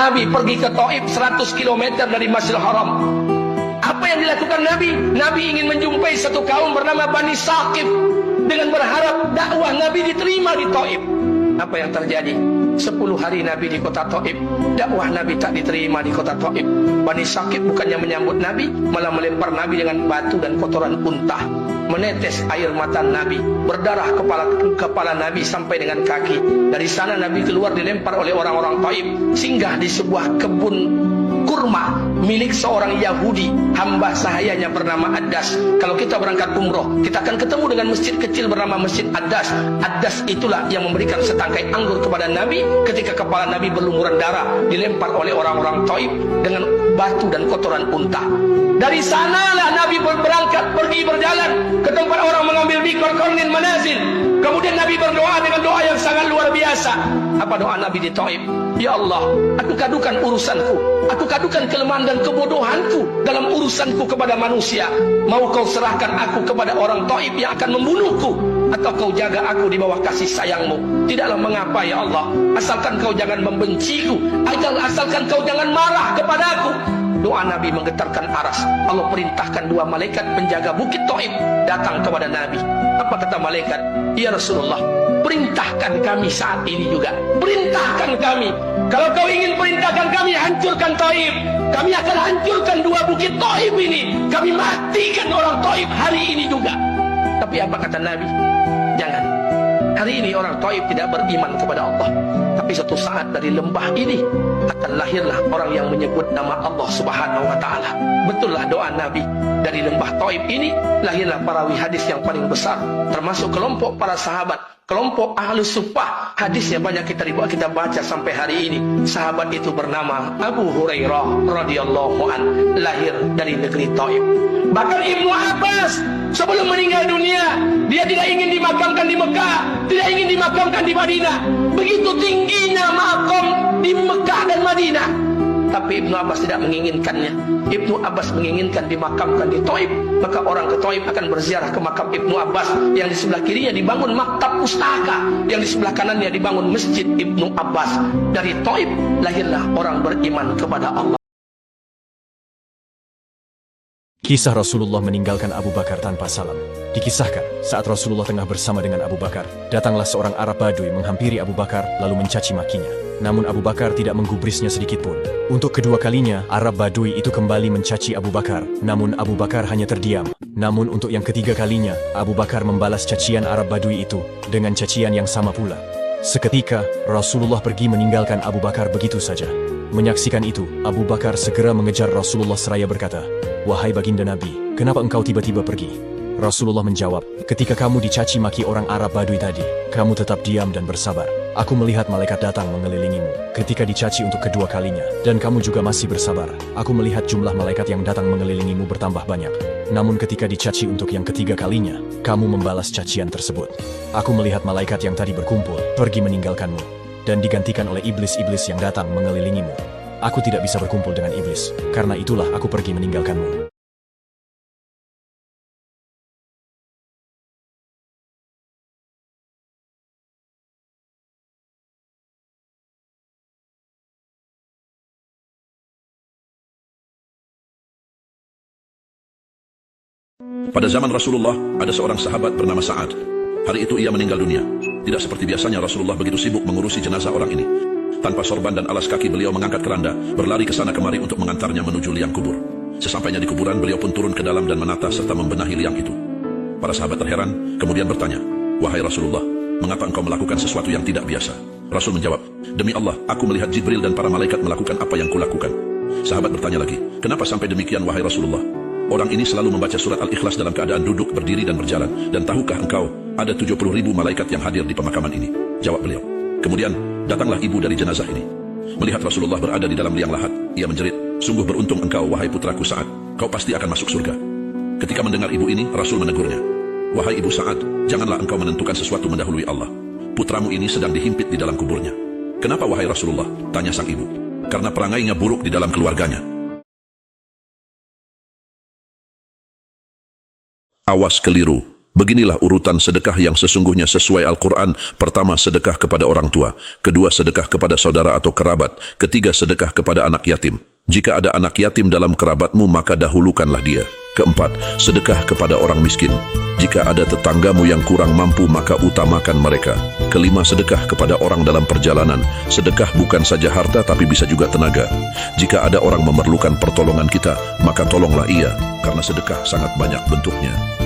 Nabi pergi ke Taif 100 km dari Masjidil Haram. Apa yang dilakukan Nabi? Nabi ingin menjumpai satu kaum bernama Bani Saqif dengan berharap dakwah Nabi diterima di Taif. Apa yang terjadi? 10 hari Nabi di kota Taif, dakwah Nabi tak diterima di kota Taif. Bani Saqif bukannya menyambut Nabi, malah melempar Nabi dengan batu dan kotoran unta. Menetes air mata Nabi, berdarah kepala Nabi sampai dengan kaki. Dari sana Nabi keluar dilempar oleh orang-orang Taif, singgah di sebuah kebun kurma milik seorang Yahudi, hamba sahayanya bernama Addas. Kalau kita berangkat umroh, kita akan ketemu dengan masjid kecil bernama Masjid Addas. Addas itulah yang memberikan setangkai anggur kepada Nabi ketika kepala Nabi berlumuran darah, dilempar oleh orang-orang Taif dengan batu dan kotoran unta. Dari sanalah Nabi berangkat, pergi berjalan ke tempat orang mengambil bikor Qarnil Manazil. Kemudian Nabi berdoa dengan doa yang sangat luar biasa. Apa doa Nabi di Taif? Ya Allah, aku kadukan urusanku, aku kadukan kelemahan dan kebodohanku dalam urusanku kepada manusia. Mau kau serahkan aku kepada orang Taif yang akan membunuhku, atau kau jaga aku di bawah kasih sayangmu. Tidaklah mengapa ya Allah, asalkan kau jangan membenciku, asalkan kau jangan marah kepadaku. Doa Nabi menggetarkan aras. Allah perintahkan 2 malaikat penjaga bukit Taif datang kepada Nabi. Apa kata malaikat? Ya Rasulullah, perintahkan kami saat ini juga. Perintahkan kami. Kalau kau ingin perintahkan kami hancurkan Taif, kami akan hancurkan 2 bukit Taif ini. Kami matikan orang Taif hari ini juga. Tapi apa kata Nabi? Jangan. Hari ini orang Taif tidak beriman kepada Allah. Tapi suatu saat dari lembah ini akan lahirlah orang yang menyebut nama Allah Subhanahu wa ta'ala. Betullah doa Nabi. Dari lembah Taif ini lahirlah perawi hadis yang paling besar, termasuk kelompok para sahabat, kelompok Ahlus Suffah. Hadisnya banyak kita baca sampai hari ini. Sahabat itu bernama Abu Hurairah radhiyallahu an, lahir dari negeri Taif. Bahkan Ibnu Abbas sebelum meninggal dunia, dia tidak ingin dimakamkan di Mekah, tidak ingin dimakamkan di Madinah. Begitu tingginya makam di Mekah dan Madinah. Tapi Ibnu Abbas tidak menginginkannya. Ibnu Abbas menginginkan dimakamkan di Taif. Maka orang ke Taif akan berziarah ke makam Ibnu Abbas. Yang di sebelah kirinya dibangun maktab pustaka, yang di sebelah kanannya dibangun masjid Ibnu Abbas. Dari Taif lahirlah orang beriman kepada Allah. Kisah Rasulullah meninggalkan Abu Bakar tanpa salam. Dikisahkan, saat Rasulullah tengah bersama dengan Abu Bakar, datanglah seorang Arab Badui menghampiri Abu Bakar lalu mencaci makinya. Namun Abu Bakar tidak menggubrisnya sedikitpun. Untuk kedua kalinya, Arab Badui itu kembali mencaci Abu Bakar, namun Abu Bakar hanya terdiam. Namun untuk yang ketiga kalinya, Abu Bakar membalas cacian Arab Badui itu dengan cacian yang sama pula. Seketika, Rasulullah pergi meninggalkan Abu Bakar begitu saja. Menyaksikan itu, Abu Bakar segera mengejar Rasulullah seraya berkata, "Wahai baginda Nabi, kenapa engkau tiba-tiba pergi?" Rasulullah menjawab, "Ketika kamu dicaci maki orang Arab Badui tadi, kamu tetap diam dan bersabar. Aku melihat malaikat datang mengelilingimu ketika dicaci untuk kedua kalinya, dan kamu juga masih bersabar. Aku melihat jumlah malaikat yang datang mengelilingimu bertambah banyak. Namun ketika dicaci untuk yang ketiga kalinya, kamu membalas cacian tersebut. Aku melihat malaikat yang tadi berkumpul, pergi meninggalkanmu, dan digantikan oleh iblis-iblis yang datang mengelilingimu. Aku tidak bisa berkumpul dengan iblis, karena itulah aku pergi meninggalkanmu." Pada zaman Rasulullah, ada seorang sahabat bernama Sa'ad. Hari itu ia meninggal dunia. Tidak seperti biasanya Rasulullah begitu sibuk mengurusi jenazah orang ini. Tanpa sorban dan alas kaki beliau mengangkat keranda, berlari ke sana kemari untuk mengantarnya menuju liang kubur. Sesampainya di kuburan, beliau pun turun ke dalam dan menata serta membenahi liang itu. Para sahabat terheran, kemudian bertanya, "Wahai Rasulullah, mengapa engkau melakukan sesuatu yang tidak biasa?" Rasul menjawab, "Demi Allah, aku melihat Jibril dan para malaikat melakukan apa yang kulakukan." Sahabat bertanya lagi, "Kenapa sampai demikian wahai Rasulullah?" "Orang ini selalu membaca surat Al-Ikhlas dalam keadaan duduk, berdiri, dan berjalan. Dan tahukah engkau, ada 70.000 malaikat yang hadir di pemakaman ini?" Jawab beliau. Kemudian, datanglah ibu dari jenazah ini. Melihat Rasulullah berada di dalam liang lahat, ia menjerit, "Sungguh beruntung engkau, wahai putraku Sa'ad. Kau pasti akan masuk surga." Ketika mendengar ibu ini, Rasul menegurnya, "Wahai ibu Sa'ad, janganlah engkau menentukan sesuatu mendahului Allah. Putramu ini sedang dihimpit di dalam kuburnya." "Kenapa wahai Rasulullah?" tanya sang ibu. "Karena perangainya buruk di dalam keluarganya." Awas keliru, Beginilah urutan sedekah yang sesungguhnya sesuai Al-Quran. Pertama, sedekah kepada orang tua. Kedua, sedekah kepada saudara atau kerabat. Ketiga, sedekah kepada anak yatim. Jika ada anak yatim dalam kerabatmu, maka dahulukanlah dia. Keempat, sedekah kepada orang miskin. Jika ada tetanggamu yang kurang mampu, maka utamakan mereka. Kelima, sedekah kepada orang dalam perjalanan. Sedekah bukan saja harta, tapi bisa juga tenaga. Jika ada orang memerlukan pertolongan kita, maka tolonglah ia, karena sedekah sangat banyak bentuknya.